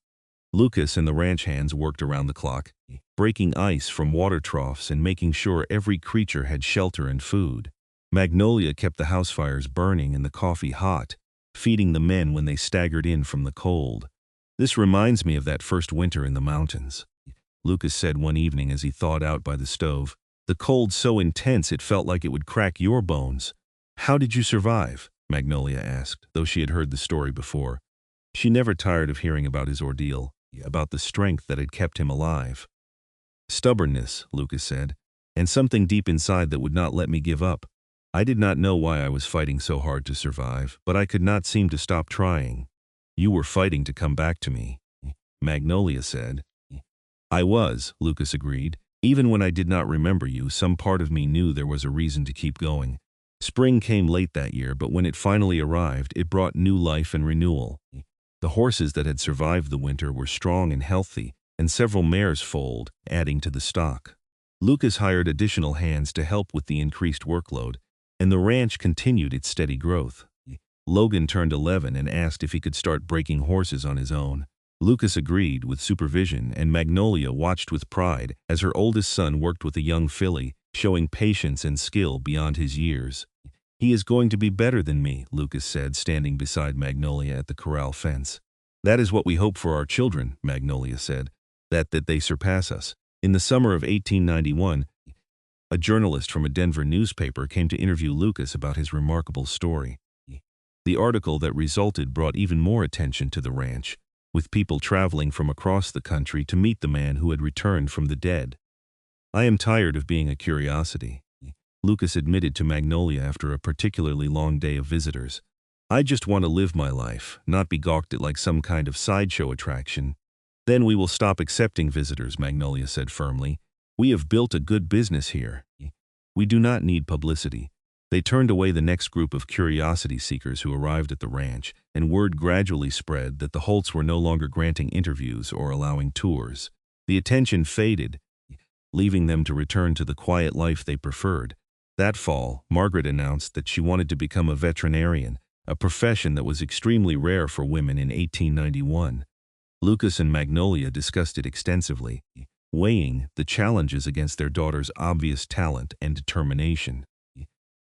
Lucas and the ranch hands worked around the clock, breaking ice from water troughs and making sure every creature had shelter and food. Magnolia kept the house fires burning and the coffee hot, feeding the men when they staggered in from the cold. "This reminds me of that first winter in the mountains," Lucas said one evening as he thawed out by the stove. "The cold so intense it felt like it would crack your bones." "How did you survive?" Magnolia asked, though she had heard the story before. She never tired of hearing about his ordeal, about the strength that had kept him alive. "Stubbornness," Lucas said, "and something deep inside that would not let me give up. I did not know why I was fighting so hard to survive, but I could not seem to stop trying." "You were fighting to come back to me," Magnolia said. "I was," Lucas agreed. "Even when I did not remember you, some part of me knew there was a reason to keep going." Spring came late that year, but when it finally arrived, it brought new life and renewal. The horses that had survived the winter were strong and healthy, and several mares foaled, adding to the stock. Lucas hired additional hands to help with the increased workload, and the ranch continued its steady growth. Logan turned 11 and asked if he could start breaking horses on his own. Lucas agreed with supervision, and Magnolia watched with pride as her oldest son worked with a young filly, showing patience and skill beyond his years. "He is going to be better than me," Lucas said, standing beside Magnolia at the corral fence. "That is what we hope for our children," Magnolia said, that they surpass us." In the summer of 1891, a journalist from a Denver newspaper came to interview Lucas about his remarkable story. The article that resulted brought even more attention to the ranch, with people traveling from across the country to meet the man who had returned from the dead. "I am tired of being a curiosity," Lucas admitted to Magnolia after a particularly long day of visitors. "I just want to live my life, not be gawked at like some kind of sideshow attraction." "Then we will stop accepting visitors," Magnolia said firmly. "We have built a good business here. We do not need publicity." They turned away the next group of curiosity seekers who arrived at the ranch, and word gradually spread that the Holts were no longer granting interviews or allowing tours. The attention faded, leaving them to return to the quiet life they preferred. That fall, Margaret announced that she wanted to become a veterinarian, a profession that was extremely rare for women in 1891. Lucas and Magnolia discussed it extensively. weighing the challenges against their daughter's obvious talent and determination.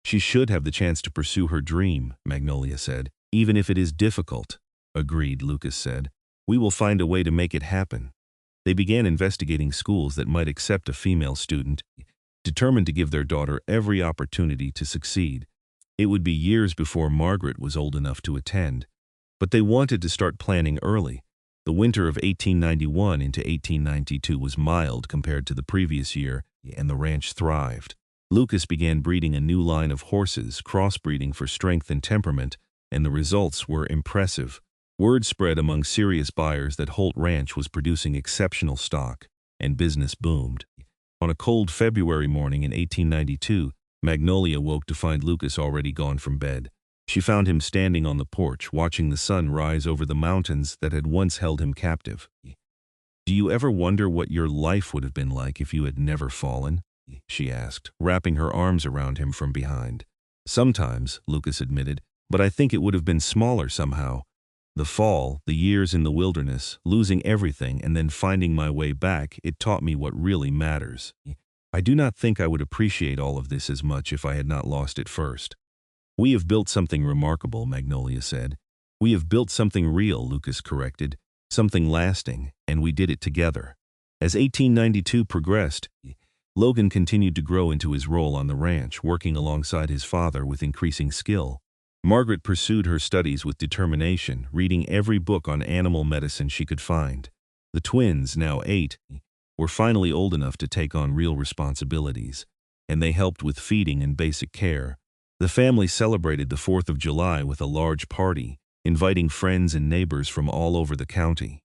She should have the chance to pursue her dream, Magnolia said, even if it is difficult. Agreed, Lucas said. We will find a way to make it happen. They began investigating schools that might accept a female student, determined to give their daughter every opportunity to succeed. It would be years before Margaret was old enough to attend, but they wanted to start planning early. The winter of 1891 into 1892 was mild compared to the previous year, and the ranch thrived. Lucas began breeding a new line of horses, crossbreeding for strength and temperament, and the results were impressive. Word spread among serious buyers that Holt Ranch was producing exceptional stock, and business boomed. On a cold February morning in 1892, Magnolia woke to find Lucas already gone from bed. She found him standing on the porch, watching the sun rise over the mountains that had once held him captive. "Do you ever wonder what your life would have been like if you had never fallen?" she asked, wrapping her arms around him from behind. "Sometimes," Lucas admitted, "but I think it would have been smaller somehow. The fall, the years in the wilderness, losing everything and then finding my way back, it taught me what really matters. I do not think I would appreciate all of this as much if I had not lost it first." "We have built something remarkable," Magnolia said. "We have built something real," Lucas corrected, "something lasting, and we did it together." As 1892 progressed, Logan continued to grow into his role on the ranch, working alongside his father with increasing skill. Margaret pursued her studies with determination, reading every book on animal medicine she could find. The twins, now 8, were finally old enough to take on real responsibilities, and they helped with feeding and basic care. The family celebrated the 4th of July with a large party, inviting friends and neighbors from all over the county.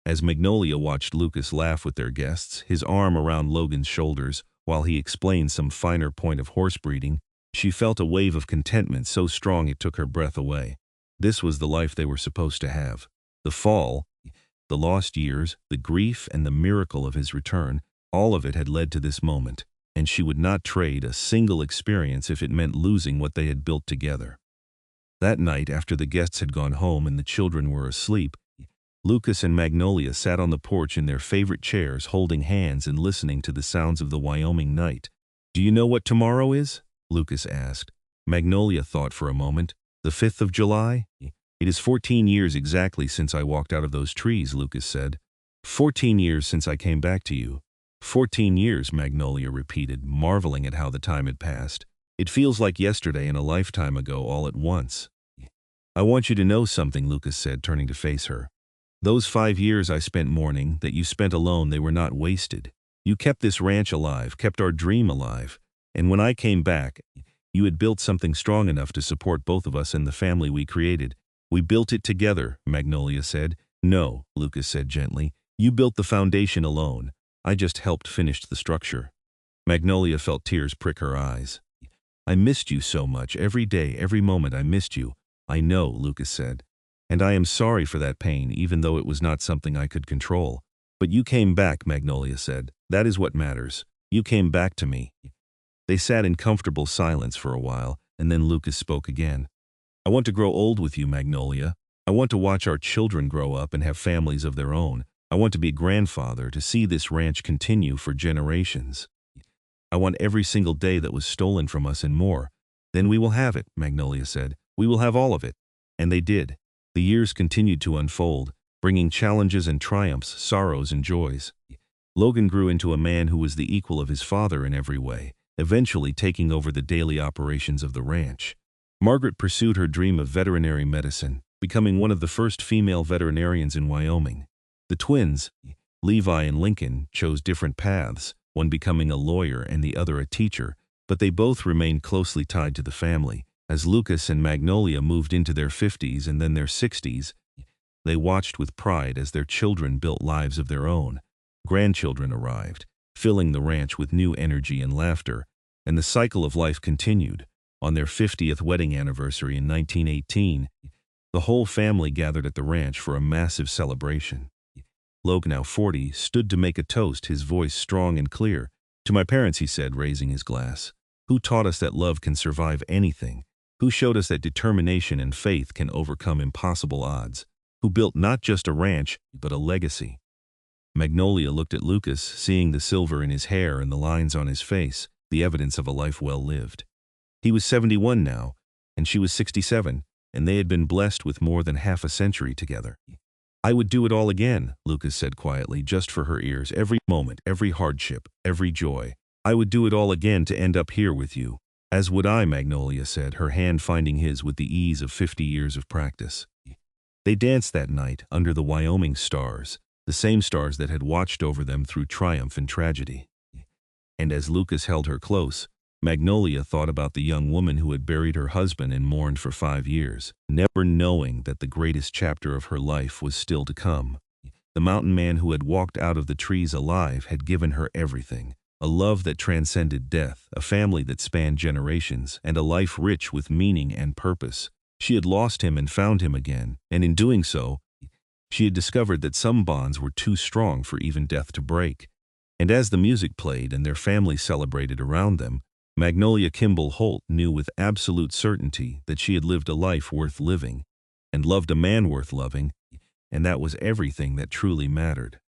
As Magnolia watched Lucas laugh with their guests, his arm around Logan's shoulders, while he explained some finer point of horse breeding, she felt a wave of contentment so strong it took her breath away. This was the life they were supposed to have. The fall, the lost years, the grief, and the miracle of his return, all of it had led to this moment, and she would not trade a single experience if it meant losing what they had built together. That night, after the guests had gone home and the children were asleep, Lucas and Magnolia sat on the porch in their favorite chairs, holding hands and listening to the sounds of the Wyoming night. "Do you know what tomorrow is?" Lucas asked. Magnolia thought for a moment. "The 5th of July? It is 14 years exactly since I walked out of those trees," Lucas said. 14 years since I came back to you." 14 years, Magnolia repeated, marveling at how the time had passed. "It feels like yesterday and a lifetime ago all at once." "I want you to know something," Lucas said, turning to face her. "Those 5 years I spent mourning, that you spent alone, they were not wasted. You kept this ranch alive, kept our dream alive. And when I came back, you had built something strong enough to support both of us and the family we created. We built it together," Magnolia said. "No," Lucas said gently. "You built the foundation alone. I just helped finish the structure." Magnolia felt tears prick her eyes. "I missed you so much. Every day, every moment I missed you." "I know," Lucas said. "And I am sorry for that pain, even though it was not something I could control. But you came back," Magnolia said. "That is what matters. You came back to me." They sat in comfortable silence for a while, and then Lucas spoke again. "I want to grow old with you, Magnolia. I want to watch our children grow up and have families of their own. I want to be a grandfather, to see this ranch continue for generations. I want every single day that was stolen from us and more." "Then we will have it," Magnolia said. "We will have all of it." And they did. The years continued to unfold, bringing challenges and triumphs, sorrows and joys. Logan grew into a man who was the equal of his father in every way, eventually taking over the daily operations of the ranch. Margaret pursued her dream of veterinary medicine, becoming one of the first female veterinarians in Wyoming. The twins, Levi and Lincoln, chose different paths, one becoming a lawyer and the other a teacher, but they both remained closely tied to the family. As Lucas and Magnolia moved into their 50s and then their 60s, they watched with pride as their children built lives of their own. Grandchildren arrived, filling the ranch with new energy and laughter, and the cycle of life continued. On their 50th wedding anniversary in 1918, the whole family gathered at the ranch for a massive celebration. Logan, now 40, stood to make a toast, his voice strong and clear. "To my parents," he said, raising his glass, "who taught us that love can survive anything, who showed us that determination and faith can overcome impossible odds, who built not just a ranch, but a legacy." Magnolia looked at Lucas, seeing the silver in his hair and the lines on his face, the evidence of a life well lived. He was 71 now, and she was 67, and they had been blessed with more than half a century together. "I would do it all again," Lucas said quietly, just for her ears, "every moment, every hardship, every joy. I would do it all again to end up here with you." "As would I," Magnolia said, her hand finding his with the ease of 50 years of practice. They danced that night under the Wyoming stars, the same stars that had watched over them through triumph and tragedy. And as Lucas held her close, Magnolia thought about the young woman who had buried her husband and mourned for 5 years, never knowing that the greatest chapter of her life was still to come. The mountain man who had walked out of the trees alive had given her everything. A love that transcended death, a family that spanned generations, and a life rich with meaning and purpose. She had lost him and found him again, and in doing so, she had discovered that some bonds were too strong for even death to break. And as the music played and their family celebrated around them, Magnolia Kimball Holt knew with absolute certainty that she had lived a life worth living, and loved a man worth loving, and that was everything that truly mattered.